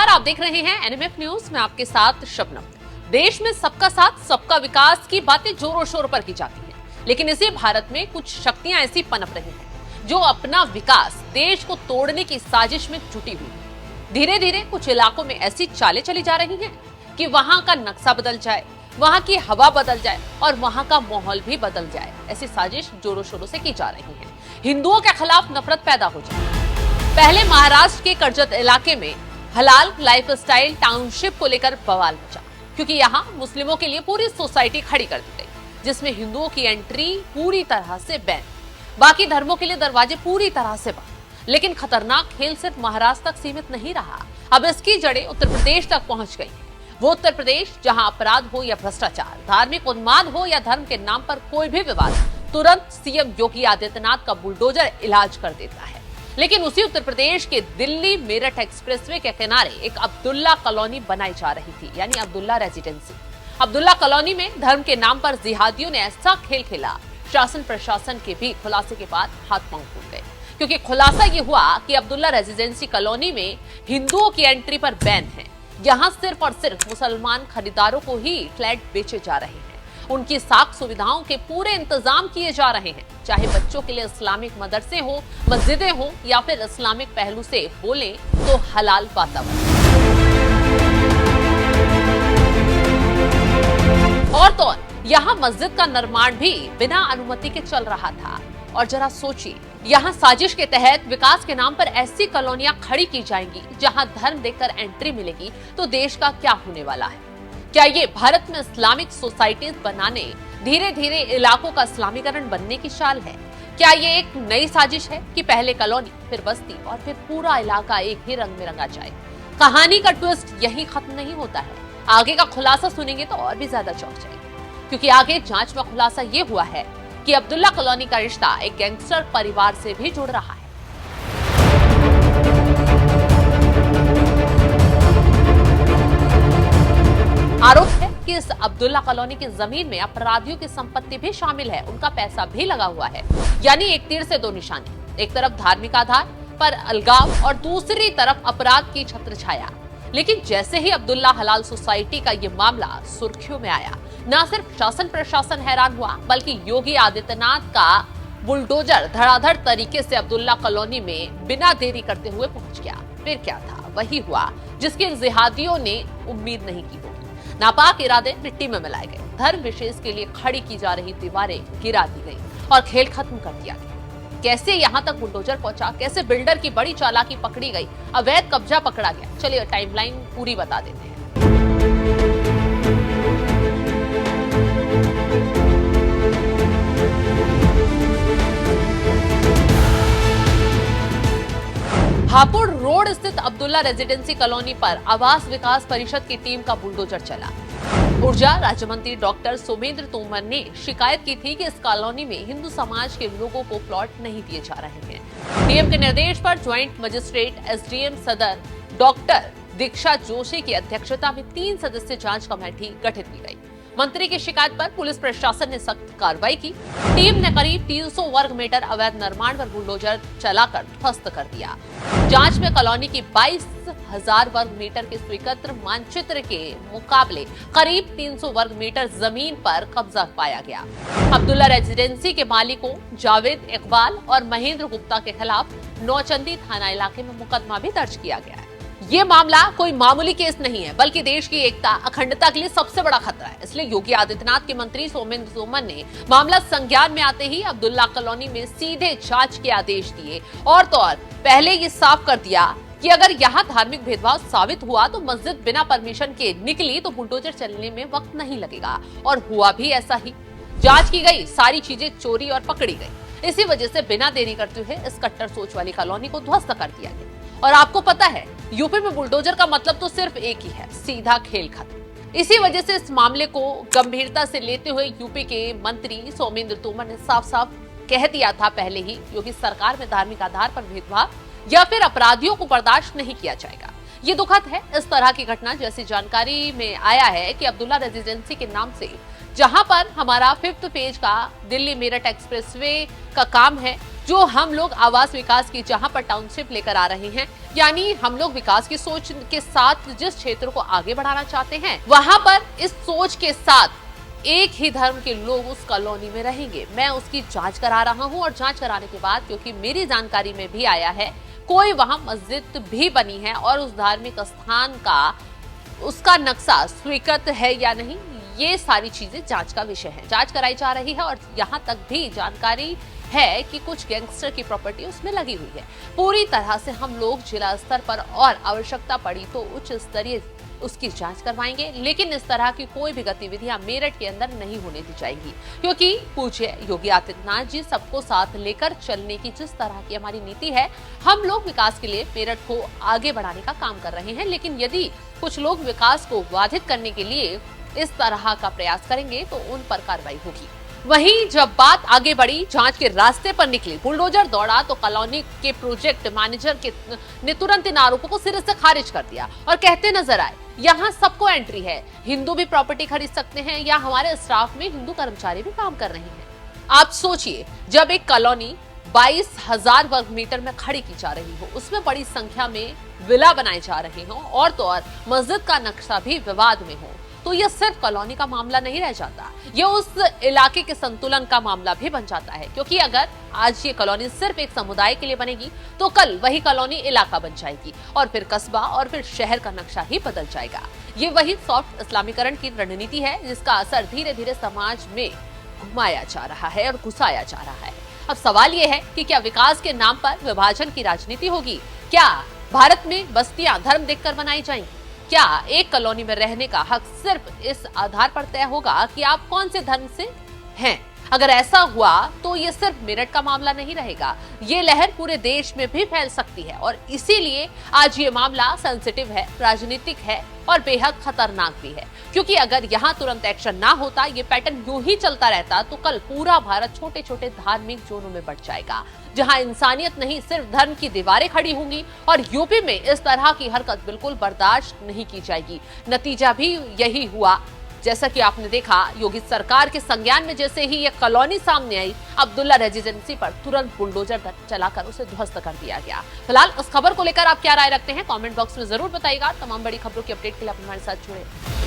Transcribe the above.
आप देख रहे हैं एनएमएफ न्यूज में आपके साथ शबनम। देश में सबका साथ सबका विकास की बातें जोरों शोर पर की जाती हैं, लेकिन इसी भारत में कुछ शक्तियां ऐसी पनप रही हैं जो अपना विकास देश को तोड़ने की साजिश में जुटी हुई है। धीरे धीरे कुछ इलाकों में ऐसी चालें चली जा रही हैं कि वहां का नक्शा बदल जाए, वहां की हवा बदल जाए और वहां का माहौल भी बदल जाए। ऐसी साजिश जोरों शोरों से की जा रही है। हिंदुओं के खिलाफ नफरत पैदा हो जाए। पहले महाराष्ट्र के कर्जत इलाके में हलाल लाइफस्टाइल टाउनशिप को लेकर बवाल मचा, क्योंकि यहाँ मुस्लिमों के लिए पूरी सोसाइटी खड़ी कर दी गई, जिसमें हिंदुओं की एंट्री पूरी तरह से बैन, बाकी धर्मों के लिए दरवाजे पूरी तरह से बंद। लेकिन खतरनाक खेल सिर्फ महाराष्ट्र तक सीमित नहीं रहा, अब इसकी जड़ें उत्तर प्रदेश तक पहुंच गई हैं। वो उत्तर प्रदेश जहां अपराध हो या भ्रष्टाचार, धार्मिक उन्माद हो या धर्म के नाम पर कोई भी विवाद, तुरंत सीएम योगी आदित्यनाथ का बुलडोजर इलाज कर देता है। लेकिन उसी उत्तर प्रदेश के दिल्ली मेरठ एक्सप्रेसवे के किनारे एक अब्दुल्ला कॉलोनी बनाई जा रही थी, यानी अब्दुल्ला रेजिडेंसी। अब्दुल्ला कॉलोनी में धर्म के नाम पर जिहादियों ने ऐसा खेल खेला, शासन प्रशासन के भी खुलासे के बाद हाथ पांव फूट गए, क्योंकि खुलासा ये हुआ कि अब्दुल्ला रेजिडेंसी कॉलोनी में हिंदुओं की एंट्री पर बैन है। यहाँ सिर्फ और सिर्फ मुसलमान खरीदारों को ही फ्लैट बेचे जा रहे हैं। उनकी साख सुविधाओं के पूरे इंतजाम किए जा रहे हैं, चाहे बच्चों के लिए इस्लामिक मदरसे हो, मस्जिदें हो या फिर इस्लामिक पहलू से बोले तो हलाल वातावरण। और तो यहाँ मस्जिद का निर्माण भी बिना अनुमति के चल रहा था। और जरा सोचिए, यहाँ साजिश के तहत विकास के नाम पर ऐसी कॉलोनियां खड़ी की जाएंगी जहाँ धर्म देकर एंट्री मिलेगी, तो देश का क्या होने वाला है? क्या ये भारत में इस्लामिक सोसाइटीज बनाने, धीरे धीरे इलाकों का इस्लामीकरण बनने की चाल है? क्या ये एक नई साजिश है कि पहले कॉलोनी, फिर बस्ती और फिर पूरा इलाका एक ही रंग में रंगा जाए? कहानी का ट्विस्ट यही खत्म नहीं होता है। आगे का खुलासा सुनेंगे तो और भी ज्यादा चौंक जाएंगे, क्योंकि आगे जांच में खुलासा ये हुआ है कि अब्दुल्ला कॉलोनी का रिश्ता एक गैंगस्टर परिवार से भी जुड़ रहा है। आरोप है कि इस अब्दुल्ला कॉलोनी की जमीन में अपराधियों की संपत्ति भी शामिल है, उनका पैसा भी लगा हुआ है। यानी एक तीर से दो निशाने, एक तरफ धार्मिक आधार पर अलगाव और दूसरी तरफ अपराध की छत्रछाया। लेकिन जैसे ही अब्दुल्ला हलाल सोसाइटी का ये मामला सुर्खियों में आया, न सिर्फ शासन प्रशासन हैरान हुआ, बल्कि योगी आदित्यनाथ का बुलडोजर धड़ाधड़ तरीके से अब्दुल्ला कॉलोनी में बिना देरी करते हुए पहुंच गया। फिर क्या था? वही हुआ जिसके जिहादियों ने उम्मीद नहीं की होगी। नापाक इरादे मिट्टी में मिलाए गए, धर्म विशेष के लिए खड़ी की जा रही दीवारें गिरा दी गई और खेल खत्म कर दिया गया। कैसे यहाँ तक बुलडोजर पहुंचा, कैसे बिल्डर की बड़ी चालाकी पकड़ी गई, अवैध कब्जा पकड़ा गया, चलिए टाइमलाइन पूरी बता देते हैं। हापुड़ रोड स्थित अब्दुल्ला रेजिडेंसी कॉलोनी पर आवास विकास परिषद की टीम का बुलडोजर चला। ऊर्जा राज्य मंत्री डॉक्टर सोमेंद्र तोमर ने शिकायत की थी कि इस कॉलोनी में हिंदू समाज के लोगों को प्लॉट नहीं दिए जा रहे हैं। डीएम के निर्देश पर ज्वाइंट मजिस्ट्रेट एसडीएम सदर डॉक्टर दीक्षा जोशी की अध्यक्षता में 3 सदस्यीय जांच कमेटी गठित की गई। मंत्री की शिकायत पर पुलिस प्रशासन ने सख्त कार्रवाई की। टीम ने करीब 300 वर्ग मीटर अवैध निर्माण पर बुलडोजर चलाकर ध्वस्त कर दिया। जांच में कॉलोनी की 22,000 वर्ग मीटर के स्वीकृत मानचित्र के मुकाबले करीब 300 वर्ग मीटर जमीन पर कब्जा पाया गया। अब्दुल्ला रेजिडेंसी के मालिकों जावेद इकबाल और महेंद्र गुप्ता के खिलाफ नौचंदी थाना इलाके में मुकदमा भी दर्ज किया गया है। ये मामला कोई मामूली केस नहीं है, बल्कि देश की एकता अखंडता के लिए सबसे बड़ा खतरा है। इसलिए योगी आदित्यनाथ के मंत्री सोमेंद्र तोमर ने मामला संज्ञान में आते ही अब्दुल्ला कॉलोनी में सीधे जांच के आदेश दिए और तो और पहले ये साफ कर दिया कि अगर यहाँ धार्मिक भेदभाव साबित हुआ तो मस्जिद बिना परमिशन के निकली तो बुलडोजर चलने में वक्त नहीं लगेगा। और हुआ भी ऐसा ही। जांच की गई, सारी चीजें चोरी और पकड़ी गई। इसी वजह से बिना देरी करते हुए इस कट्टर सोच वाली कॉलोनी को ध्वस्त कर दिया गया। और आपको पता है, यूपी में बुलडोजर का मतलब तो सिर्फ एक ही है, सीधा खेल खत्म। इसी वजह से इस मामले को गंभीरता से लेते हुए यूपी के मंत्री सोमेंद्र तोमर ने साफ साफ कह दिया था पहले ही, योगी सरकार में धार्मिक आधार पर भेदभाव या फिर अपराधियों को बर्दाश्त नहीं किया जाएगा। ये दुखद है। इस तरह की घटना जैसी जानकारी में आया है कि अब्दुल्ला रेजिडेंसी के नाम से जहां पर हमारा 5th फेज का दिल्ली मेरठ एक्सप्रेसवे का काम है, जो हम लोग आवास विकास की जहां पर टाउनशिप लेकर आ रहे हैं, यानी हम लोग विकास की सोच के साथ जिस क्षेत्र को आगे बढ़ाना चाहते हैं, वहां पर इस सोच के साथ एक ही धर्म के लोग उस कॉलोनी में रहेंगे। मैं उसकी जांच करा रहा हूं और जांच कराने के बाद, क्योंकि मेरी जानकारी में भी आया है, कोई वहां मस्जिद भी बनी है और उस धार्मिक स्थान का उसका नक्शा स्वीकृत है या नहीं, ये सारी चीजें जांच का विषय है। जांच कराई जा रही है और यहाँ तक भी जानकारी है कि कुछ गैंगस्टर की प्रॉपर्टी उसमें लगी हुई है। पूरी तरह से हम लोग जिला स्तर पर और आवश्यकता पड़ी तो उच्च स्तरीय उसकी जांच करवाएंगे, लेकिन इस तरह की कोई भी गतिविधियां मेरठ के अंदर नहीं होने दी जाएंगी, क्योंकि पूज्य योगी आदित्यनाथ जी सबको साथ लेकर चलने की जिस तरह की हमारी नीति है, हम लोग विकास के लिए मेरठ को आगे बढ़ाने का काम कर रहे हैं। लेकिन यदि कुछ लोग विकास को बाधित करने के लिए इस तरह का प्रयास करेंगे तो उन पर कार्रवाई होगी। वहीं जब बात आगे बढ़ी, जांच के रास्ते पर निकली, बुलडोजर दौड़ा तो कॉलोनी के प्रोजेक्ट मैनेजर ने तुरंत इन आरोपों को सिरे से खारिज कर दिया और कहते नजर आए, यहाँ सबको एंट्री है, हिंदू भी प्रॉपर्टी खरीद सकते हैं या हमारे स्टाफ में हिंदू कर्मचारी भी काम कर रहे हैं। आप सोचिए, जब एक कॉलोनी 22,000 वर्ग मीटर में खड़ी की जा रही हो, उसमें बड़ी संख्या में विला बनाए जा रहे हो और तो और मस्जिद का नक्शा भी विवाद में हो, तो यह सिर्फ कॉलोनी का मामला नहीं रह जाता, यह उस इलाके के संतुलन का मामला भी बन जाता है। क्योंकि अगर आज ये कॉलोनी सिर्फ एक समुदाय के लिए बनेगी तो कल वही कॉलोनी इलाका बन जाएगी और फिर कस्बा और फिर शहर का नक्शा ही बदल जाएगा। ये वही सॉफ्ट इस्लामीकरण की रणनीति है जिसका असर धीरे धीरे समाज में घुमाया जा रहा है और घुसाया जा रहा है। अब सवाल ये है कि क्या विकास के नाम पर विभाजन की राजनीति होगी? क्या भारत में बस्तियां धर्म देखकर बनाई जाएंगी? क्या एक कॉलोनी में रहने का हक सिर्फ इस आधार पर तय होगा कि आप कौन से धर्म से हैं? अगर ऐसा हुआ तो ये सिर्फ मेरठ का मामला नहीं रहेगा, ये लहर पूरे देश में भी फैल सकती है और इसीलिए आज ये मामला सेंसिटिव है, राजनीतिक है और बेहद खतरनाक भी है। क्योंकि अगर यहाँ तुरंत एक्शन ना होता, ये पैटर्न यूं ही चलता रहता, तो कल पूरा भारत छोटे छोटे धार्मिक जोनों में बंट जाएगा, जहां इंसानियत नहीं सिर्फ धर्म की दीवारें खड़ी होंगी और यूपी में इस तरह की हरकत बिल्कुल बर्दाश्त नहीं की जाएगी। नतीजा भी यही हुआ। जैसा कि आपने देखा, योगी सरकार के संज्ञान में जैसे ही ये कॉलोनी सामने आई, अब्दुल्ला रेजिडेंसी पर तुरंत बुलडोजर चलाकर उसे ध्वस्त कर दिया गया। फिलहाल इस खबर को लेकर आप क्या राय रखते हैं, कमेंट बॉक्स में जरूर बताइएगा। तमाम बड़ी खबरों की अपडेट के लिए आप हमारे साथ जुड़े।